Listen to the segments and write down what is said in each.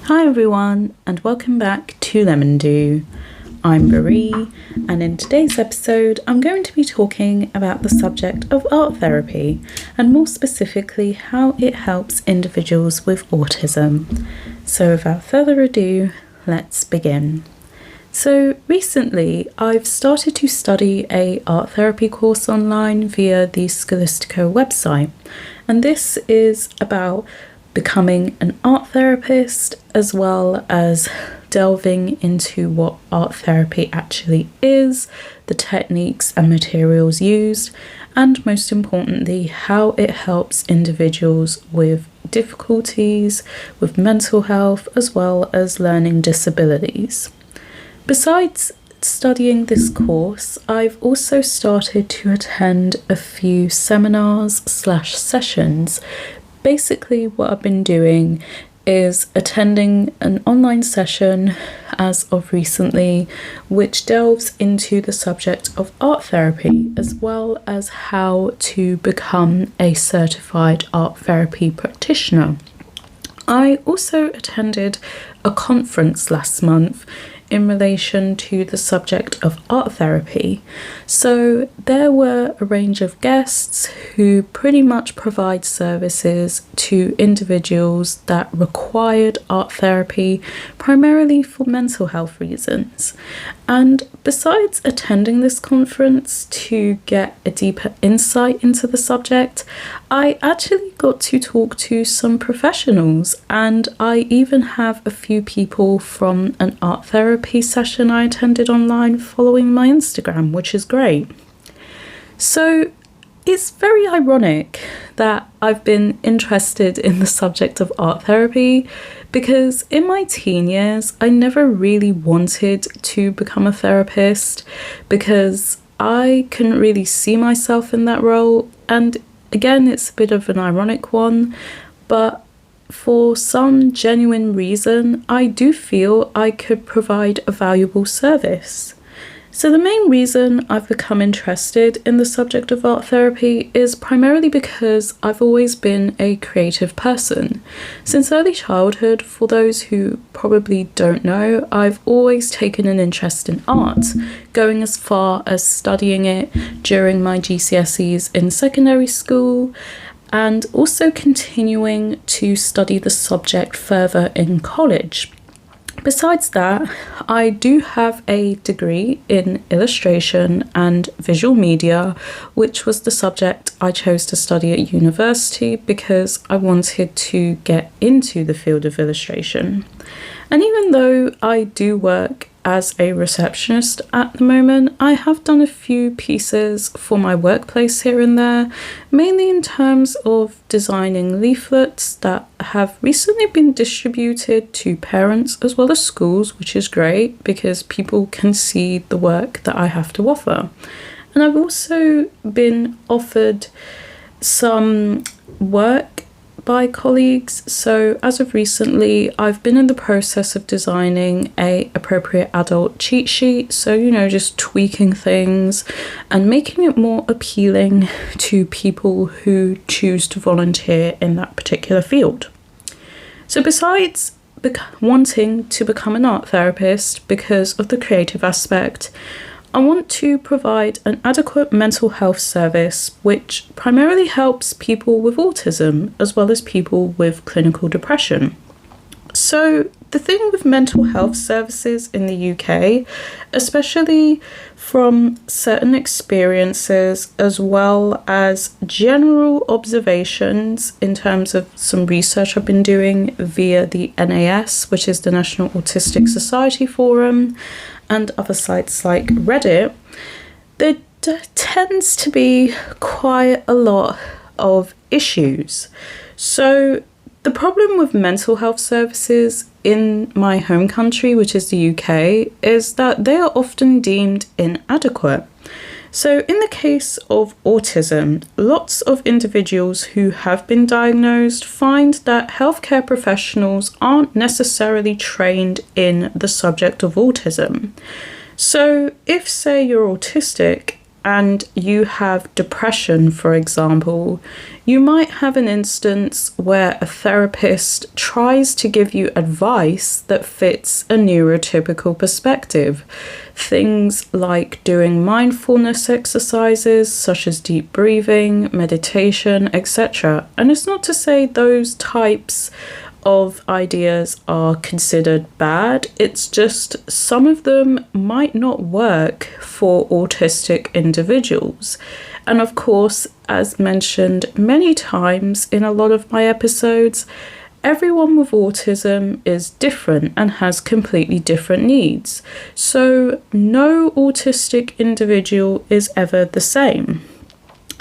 Hi everyone, and welcome back to Lemon Dew. I'm Marie, and in today's episode I'm going to be talking about the subject of art therapy, and more specifically how it helps individuals with autism. So without further ado, let's begin. So recently I've started to study an art therapy course online via the Scholistico website, and this is about becoming an art therapist, as well as delving into what art therapy actually is, the techniques and materials used, and most importantly, how it helps individuals with difficulties with mental health as well as learning disabilities. Besides studying this course, I've also started to attend a few seminars/sessions. Basically, what I've been doing is attending an online session as of recently, which delves into the subject of art therapy, as well as how to become a certified art therapy practitioner. I also attended a conference last month in relation to the subject of art therapy. So there were a range of guests who pretty much provide services to individuals that required art therapy, primarily for mental health reasons. And besides attending this conference to get a deeper insight into the subject, I actually got to talk to some professionals, and I even have a few people from an art therapy session I attended online following my Instagram, which is great. So it's very ironic that I've been interested in the subject of art therapy, because in my teen years I never really wanted to become a therapist because I couldn't really see myself in that role. And again, it's a bit of an ironic one, but for some genuine reason, I do feel I could provide a valuable service. So the main reason I've become interested in the subject of art therapy is primarily because I've always been a creative person. Since early childhood, for those who probably don't know, I've always taken an interest in art, going as far as studying it during my GCSEs in secondary school, and also continuing to study the subject further in college. Besides that, I do have a degree in illustration and visual media, which was the subject I chose to study at university because I wanted to get into the field of illustration. And even though I do work as a receptionist at the moment, I have done a few pieces for my workplace here and there, mainly in terms of designing leaflets that have recently been distributed to parents as well as schools, which is great because people can see the work that I have to offer. And I've also been offered some work by colleagues. So as of recently, I've been in the process of designing a appropriate adult cheat sheet. So, just tweaking things and making it more appealing to people who choose to volunteer in that particular field. So besides wanting to become an art therapist because of the creative aspect, I want to provide an adequate mental health service which primarily helps people with autism as well as people with clinical depression. So the thing with mental health services in the UK, especially from certain experiences as well as general observations in terms of some research I've been doing via the NAS, which is the National Autistic Society Forum, and other sites like Reddit, there tends to be quite a lot of issues. So the problem with mental health services in my home country, which is the UK, is that they are often deemed inadequate. So in the case of autism, lots of individuals who have been diagnosed find that healthcare professionals aren't necessarily trained in the subject of autism. So if, say, you're autistic and you have depression, for example, you might have an instance where a therapist tries to give you advice that fits a neurotypical perspective. Things like doing mindfulness exercises such as deep breathing, meditation, etc. And it's not to say those types of ideas are considered bad, it's just some of them might not work for autistic individuals. And of course, as mentioned many times in a lot of my episodes, everyone with autism is different and has completely different needs. So no autistic individual is ever the same.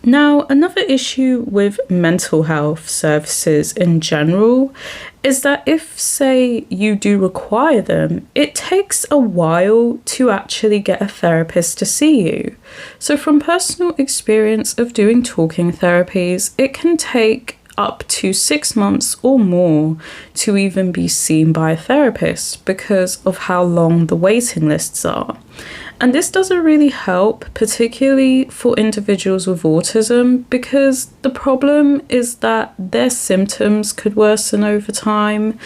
Now, another issue with mental health services in general is that if, say, you do require them, it takes a while to actually get a therapist to see you. So from personal experience of doing talking therapies, it can take up to 6 months or more to even be seen by a therapist because of how long the waiting lists are. And this doesn't really help, particularly for individuals with autism, because the problem is that their symptoms could worsen over time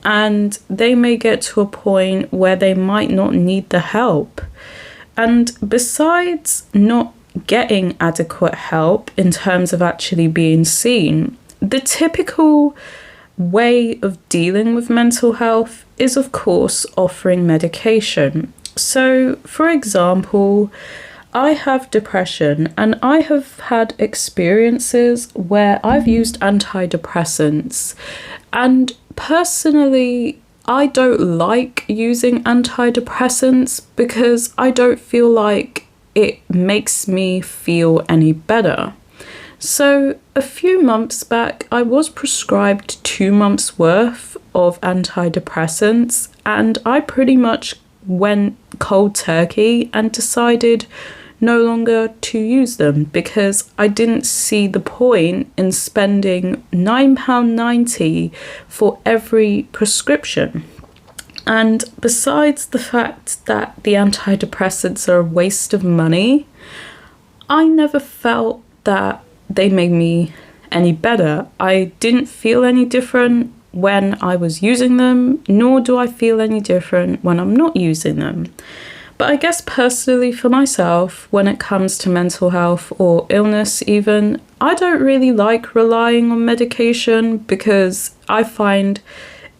and they may get to a point where they might not need the help. And besides not getting adequate help in terms of actually being seen, the typical way of dealing with mental health is, of course, offering medication. So, for example, I have depression and I have had experiences where I've used antidepressants. And personally, I don't like using antidepressants because I don't feel like it makes me feel any better. So, a few months back, I was prescribed 2 months' worth of antidepressants, and I pretty much went cold turkey and decided no longer to use them because I didn't see the point in spending £9.90 for every prescription. And besides the fact that the antidepressants are a waste of money, I never felt that they made me any better. I didn't feel any different when I was using them, nor do I feel any different when I'm not using them. But I guess personally for myself, when it comes to mental health or illness even, I don't really like relying on medication because I find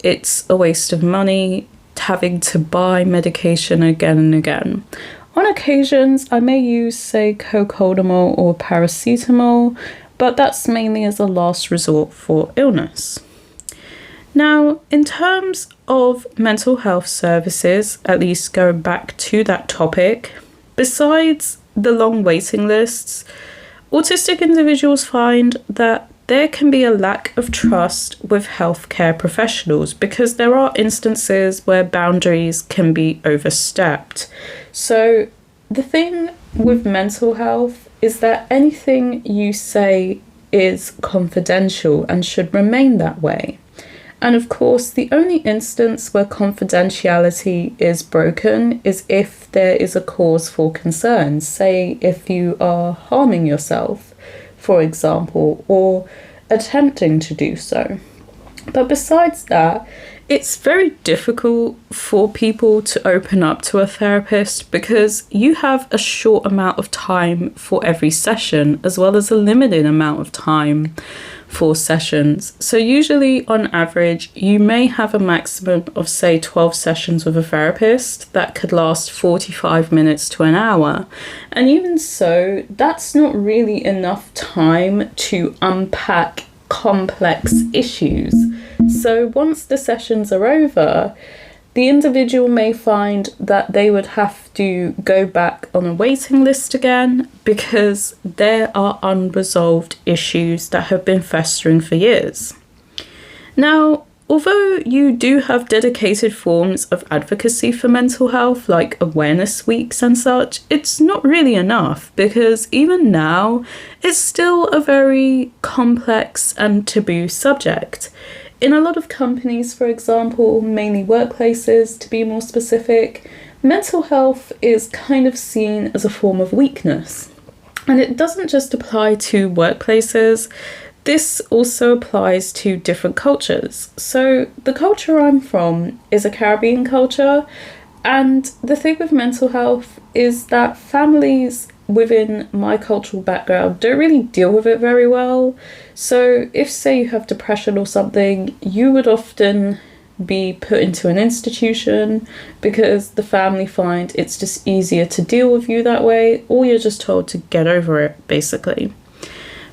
it's a waste of money having to buy medication again and again. On occasions, I may use, say, cocodamol or paracetamol, but that's mainly as a last resort for illness. Now, in terms of mental health services, at least going back to that topic, besides the long waiting lists, autistic individuals find that there can be a lack of trust with healthcare professionals because there are instances where boundaries can be overstepped. So the thing with mental health is that anything you say is confidential and should remain that way. And of course, the only instance where confidentiality is broken is if there is a cause for concern, say if you are harming yourself, for example, or attempting to do so. But besides that, it's very difficult for people to open up to a therapist because you have a short amount of time for every session, as well as a limited amount of time for sessions. So usually on average, you may have a maximum of say 12 sessions with a therapist that could last 45 minutes to an hour. And even so, that's not really enough time to unpack complex issues. So once the sessions are over, the individual may find that they would have to go back on a waiting list again because there are unresolved issues that have been festering for years. Now, although you do have dedicated forms of advocacy for mental health, like awareness weeks and such, it's not really enough because even now, it's still a very complex and taboo subject. In a lot of companies, for example, mainly workplaces to be more specific, mental health is kind of seen as a form of weakness. And it doesn't just apply to workplaces, this also applies to different cultures. So, the culture I'm from is a Caribbean culture, and the thing with mental health is that families within my cultural background don't really deal with it very well. So, if, say, you have depression or something, you would often be put into an institution because the family find it's just easier to deal with you that way, or you're just told to get over it, basically.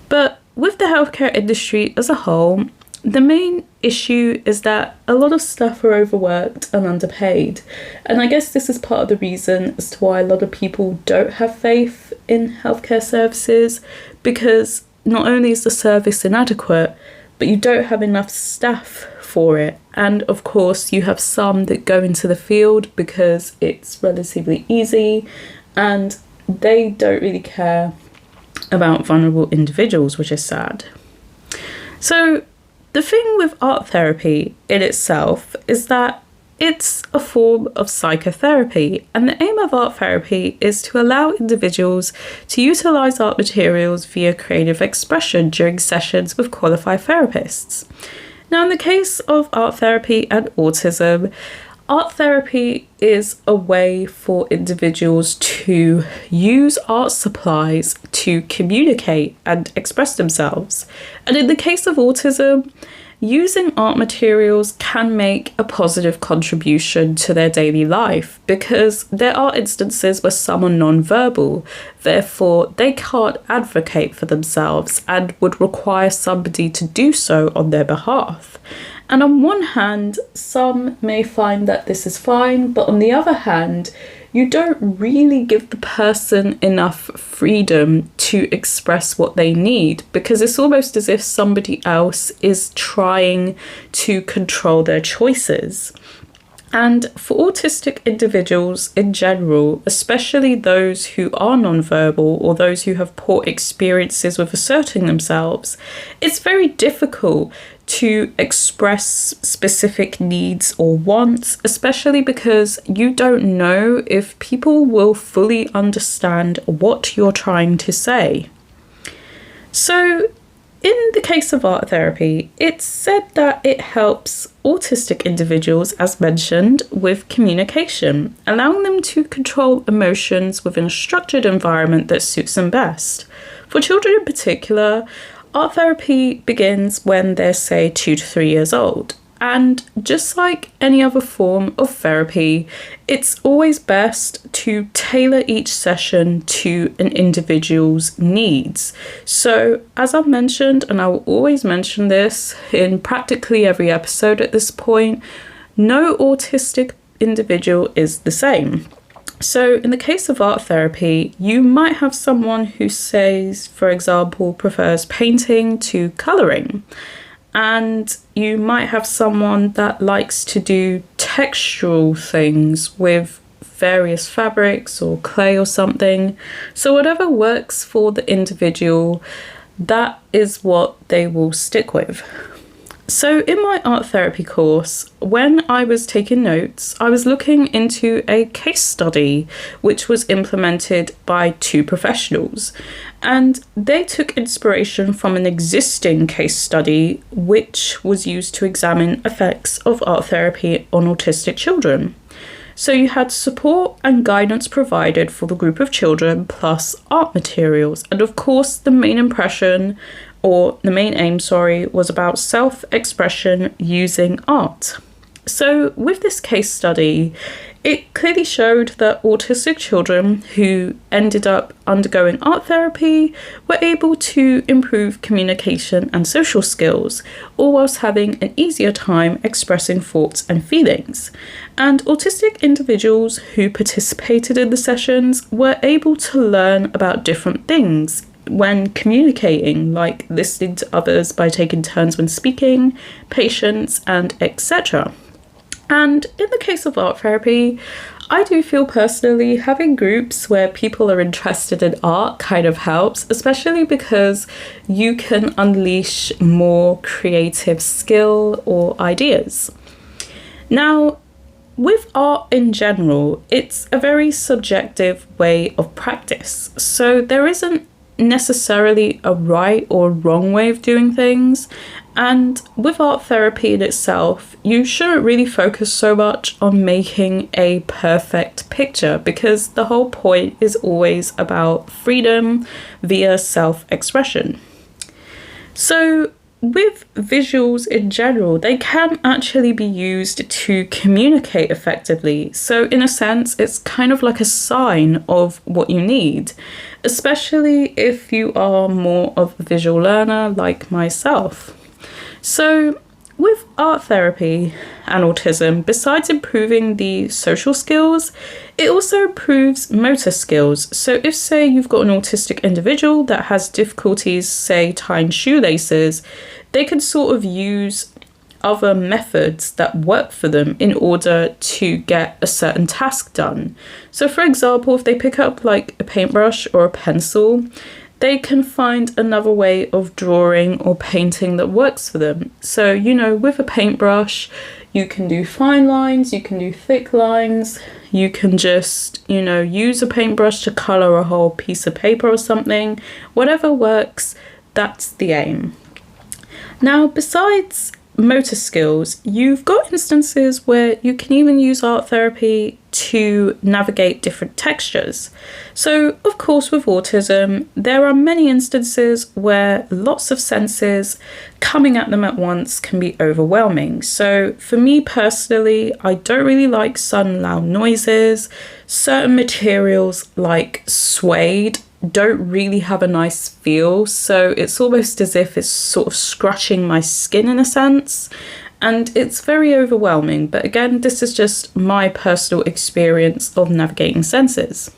But with the healthcare industry as a whole, the main issue is that a lot of staff are overworked and underpaid. And I guess this is part of the reason as to why a lot of people don't have faith in healthcare services, because not only is the service inadequate, but you don't have enough staff for it. And of course, you have some that go into the field because it's relatively easy and they don't really care about vulnerable individuals, which is sad. So the thing with art therapy in itself is that it's a form of psychotherapy, and the aim of art therapy is to allow individuals to utilise art materials via creative expression during sessions with qualified therapists. Now, in the case of art therapy and autism, art therapy is a way for individuals to use art supplies to communicate and express themselves. And in the case of autism, using art materials can make a positive contribution to their daily life, because there are instances where some are non-verbal, therefore they can't advocate for themselves and would require somebody to do so on their behalf. And on one hand, some may find that this is fine, but on the other hand, you don't really give the person enough freedom to express what they need, because it's almost as if somebody else is trying to control their choices. And for autistic individuals in general, especially those who are nonverbal or those who have poor experiences with asserting themselves, it's very difficult to express specific needs or wants, especially because you don't know if people will fully understand what you're trying to say. So, in the case of art therapy, it's said that it helps autistic individuals, as mentioned, with communication, allowing them to control emotions within a structured environment that suits them best. For children in particular, art therapy begins when they're, say, 2 to 3 years old. And just like any other form of therapy, it's always best to tailor each session to an individual's needs. So, as I've mentioned, and I will always mention this in practically every episode at this point, no autistic individual is the same. So in the case of art therapy, you might have someone who says, for example, prefers painting to colouring. And you might have someone that likes to do textural things with various fabrics or clay or something. So whatever works for the individual, that is what they will stick with. So in my art therapy course, when I was taking notes, I was looking into a case study which was implemented by 2 professionals, and they took inspiration from an existing case study which was used to examine effects of art therapy on autistic children. So you had support and guidance provided for the group of children plus art materials, and of course the main aim, was about self-expression using art. So with this case study, it clearly showed that autistic children who ended up undergoing art therapy were able to improve communication and social skills, all whilst having an easier time expressing thoughts and feelings. And autistic individuals who participated in the sessions were able to learn about different things when communicating, like listening to others by taking turns when speaking, patience, and etc. And in the case of art therapy, I do feel personally having groups where people are interested in art kind of helps, especially because you can unleash more creative skill or ideas. Now, with art in general, it's a very subjective way of practice, so there isn't necessarily a right or wrong way of doing things. And with art therapy in itself, you shouldn't really focus so much on making a perfect picture, because the whole point is always about freedom via self-expression. So with visuals in general, they can actually be used to communicate effectively. So in a sense, it's kind of like a sign of what you need, especially if you are more of a visual learner like myself. So with art therapy and autism, besides improving the social skills, it also improves motor skills. So if, say, you've got an autistic individual that has difficulties, say, tying shoelaces, they can sort of use other methods that work for them in order to get a certain task done. So for example, if they pick up like a paintbrush or a pencil, they can find another way of drawing or painting that works for them. So, with a paintbrush, you can do fine lines, you can do thick lines, you can just, use a paintbrush to colour a whole piece of paper or something. Whatever works, that's the aim. Now, besides motor skills, you've got instances where you can even use art therapy to navigate different textures. So, of course, with autism, there are many instances where lots of senses coming at them at once can be overwhelming. So, for me personally, I don't really like sudden loud noises. Certain materials like suede don't really have a nice feel, so it's almost as if it's sort of scratching my skin in a sense, and it's very overwhelming. But again, this is just my personal experience of navigating senses.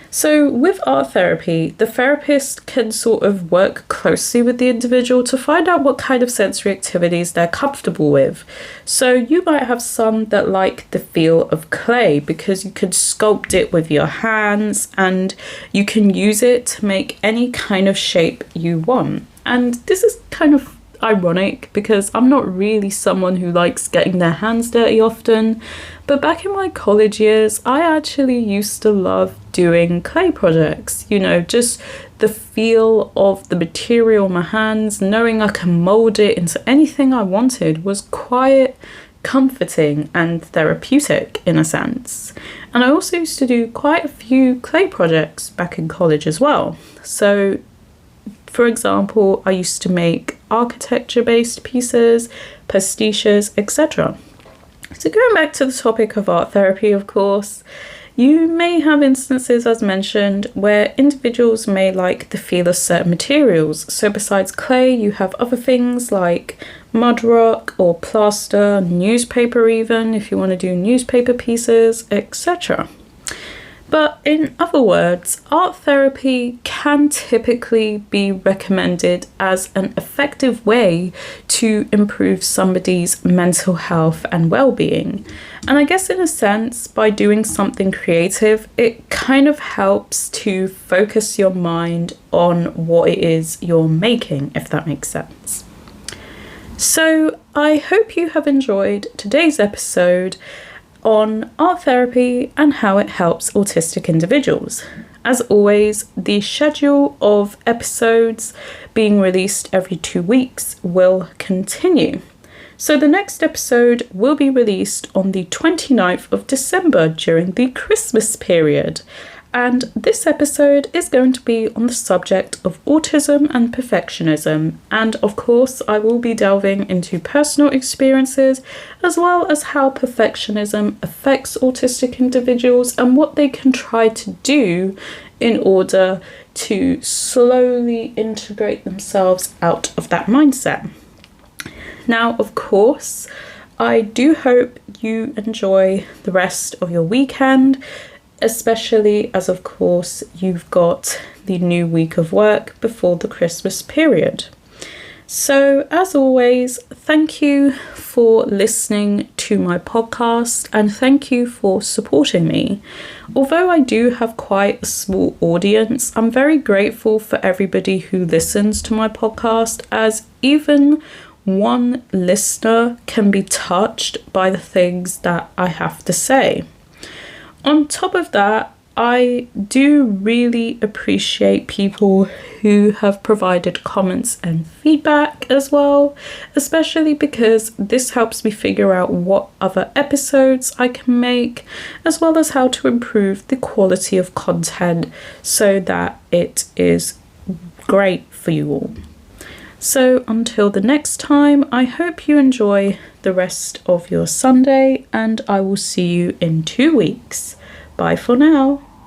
So with art therapy, the therapist can sort of work closely with the individual to find out what kind of sensory activities they're comfortable with. So you might have some that like the feel of clay because you can sculpt it with your hands and you can use it to make any kind of shape you want. And this is kind of ironic because I'm not really someone who likes getting their hands dirty often, but back in my college years I actually used to love doing clay projects. Just the feel of the material in my hands, knowing I can mold it into anything I wanted, was quite comforting and therapeutic in a sense. And I also used to do quite a few clay projects back in college as well. So for example, I used to make architecture-based pieces, pastiches, etc. So going back to the topic of art therapy, of course, you may have instances, as mentioned, where individuals may like the feel of certain materials. So besides clay, you have other things like mud rock or plaster, newspaper even, if you want to do newspaper pieces, etc. But in other words, art therapy can typically be recommended as an effective way to improve somebody's mental health and well-being. And I guess in a sense, by doing something creative, it kind of helps to focus your mind on what it is you're making, if that makes sense. So I hope you have enjoyed today's episode on art therapy and how it helps autistic individuals. As always, the schedule of episodes being released every 2 weeks will continue. So the next episode will be released on the 29th of December during the Christmas period. And this episode is going to be on the subject of autism and perfectionism. And of course, I will be delving into personal experiences as well as how perfectionism affects autistic individuals and what they can try to do in order to slowly integrate themselves out of that mindset. Now, of course, I do hope you enjoy the rest of your weekend, especially as, of course, you've got the new week of work before the Christmas period. So, as always, thank you for listening to my podcast and thank you for supporting me. Although I do have quite a small audience, I'm very grateful for everybody who listens to my podcast, as even one listener can be touched by the things that I have to say. On top of that, I do really appreciate people who have provided comments and feedback as well, especially because this helps me figure out what other episodes I can make, as well as how to improve the quality of content so that it is great for you all. So until the next time, I hope you enjoy the rest of your Sunday, and I will see you in 2 weeks. Bye for now.